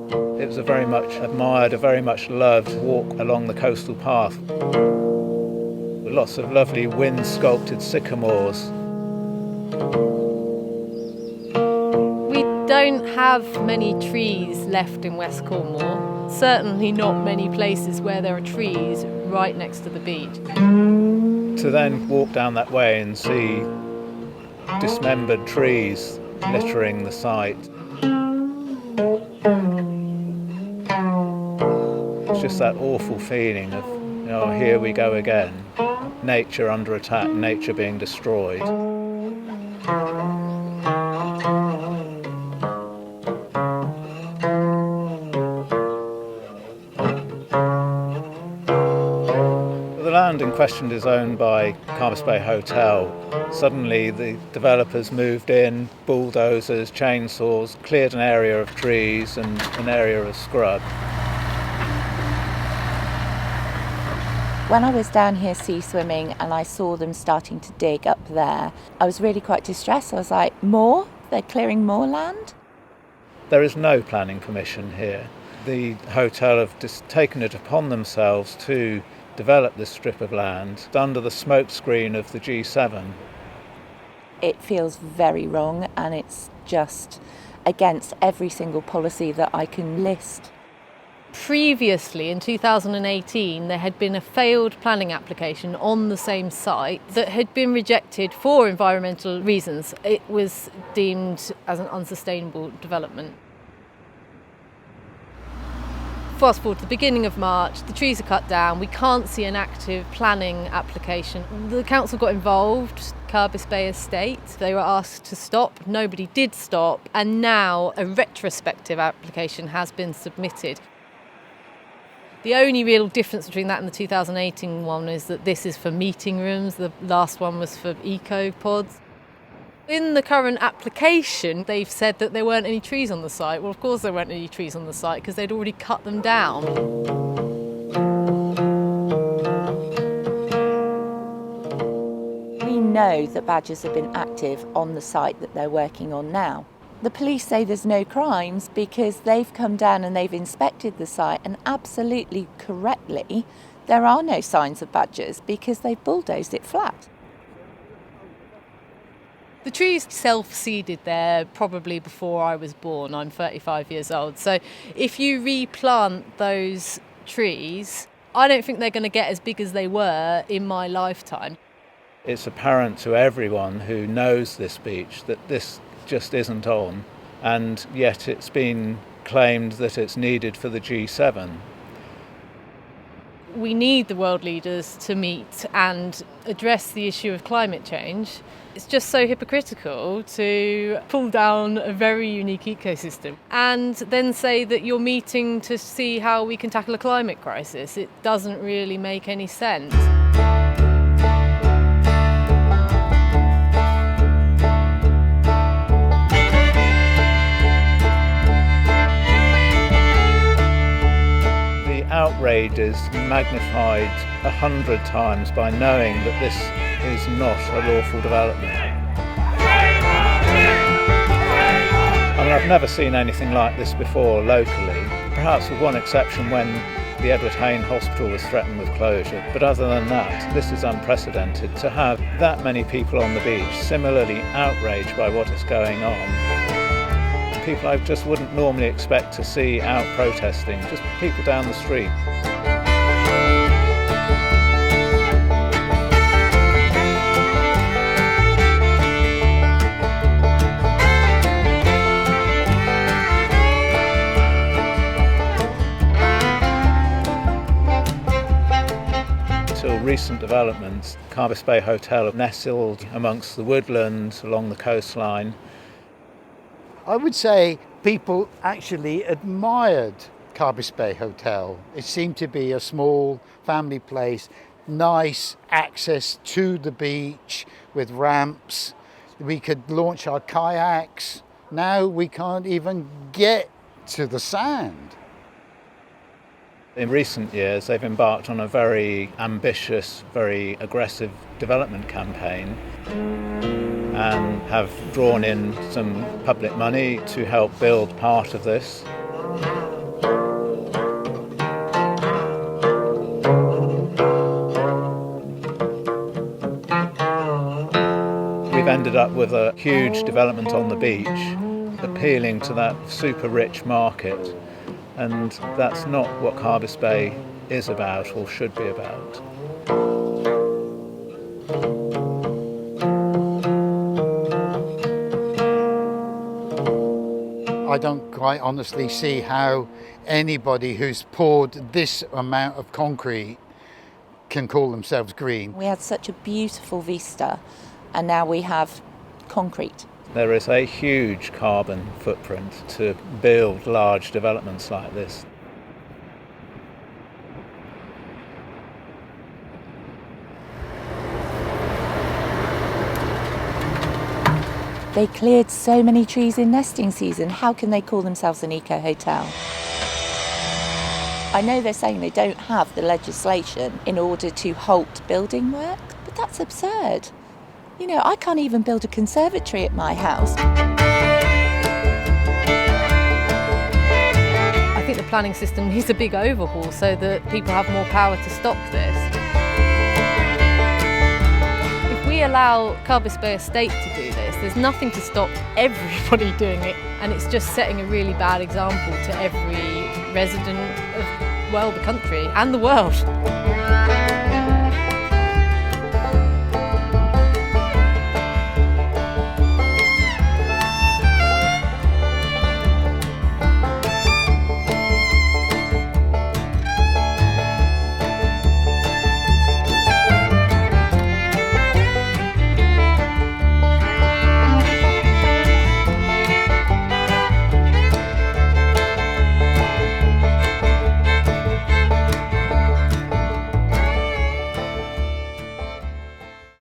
It was a very much admired, a very much loved walk along the coastal path. With lots of lovely wind-sculpted sycamores. We don't have many trees left in West Cornwall. Certainly not many places where there are trees right next to the beach. To then walk down that way and see dismembered trees littering the site. It's just that awful feeling of, here we go again. Nature under attack, nature being destroyed. The land in question is owned by Carbis Bay Hotel. Suddenly the developers moved in, bulldozers, chainsaws, cleared an area of trees and an area of scrub. When I was down here sea swimming and I saw them starting to dig up there, I was really quite distressed. I was like, more? They're clearing more land? There is no planning permission here. The hotel have just taken it upon themselves to develop this strip of land under the smokescreen of the G7. It feels very wrong, and it's just against every single policy that I can list. Previously, in 2018, there had been a failed planning application on the same site that had been rejected for environmental reasons. It was deemed as an unsustainable development. Fast forward to the beginning of March, the trees are cut down, we can't see an active planning application. The council got involved, Carbis Bay Estate. They were asked to stop, nobody did stop, and now a retrospective application has been submitted. The only real difference between that and the 2018 one is that this is for meeting rooms, the last one was for eco-pods. In the current application, they've said that there weren't any trees on the site. Well, of course there weren't any trees on the site because they'd already cut them down. We know that badgers have been active on the site that they're working on now. The police say there's no crimes because they've come down and they've inspected the site, and absolutely correctly, there are no signs of badgers because they've bulldozed it flat. The trees self-seeded there probably before I was born. I'm 35 years old. So if you replant those trees, I don't think they're going to get as big as they were in my lifetime. It's apparent to everyone who knows this beach that this just isn't on, and yet it's been claimed that it's needed for the G7. We need the world leaders to meet and address the issue of climate change. It's just so hypocritical to pull down a very unique ecosystem and then say that you're meeting to see how we can tackle a climate crisis. It doesn't really make any sense. Outrage is magnified 100 times by knowing that this is not a lawful development. I mean, I've never seen anything like this before locally, perhaps with one exception when the Edward Hayne Hospital was threatened with closure. But other than that, this is unprecedented. To have that many people on the beach similarly outraged by what is going on. People I just wouldn't normally expect to see out protesting, just people down the street. Until recent developments, Carbis Bay Hotel nestled amongst the woodland along the coastline. I would say people actually admired Carbis Bay Hotel. It seemed to be a small family place, nice access to the beach with ramps. We could launch our kayaks. Now we can't even get to the sand. In recent years, they've embarked on a very ambitious, very aggressive development campaign and have drawn in some public money to help build part of this. ended up with a huge development on the beach, appealing to that super rich market. And that's not what Carbis Bay is about or should be about. I don't quite honestly see how anybody who's poured this amount of concrete can call themselves green. We had such a beautiful vista, and now we have concrete. There is a huge carbon footprint to build large developments like this. They cleared so many trees in nesting season. How can they call themselves an eco-hotel? I know they're saying they don't have the legislation in order to halt building work, but that's absurd. You know, I can't even build a conservatory at my house. I think the planning system needs a big overhaul so that people have more power to stop this. If we allow Carbis Bay Estate to do this, there's nothing to stop everybody doing it, and it's just setting a really bad example to every resident of, well, the country and the world.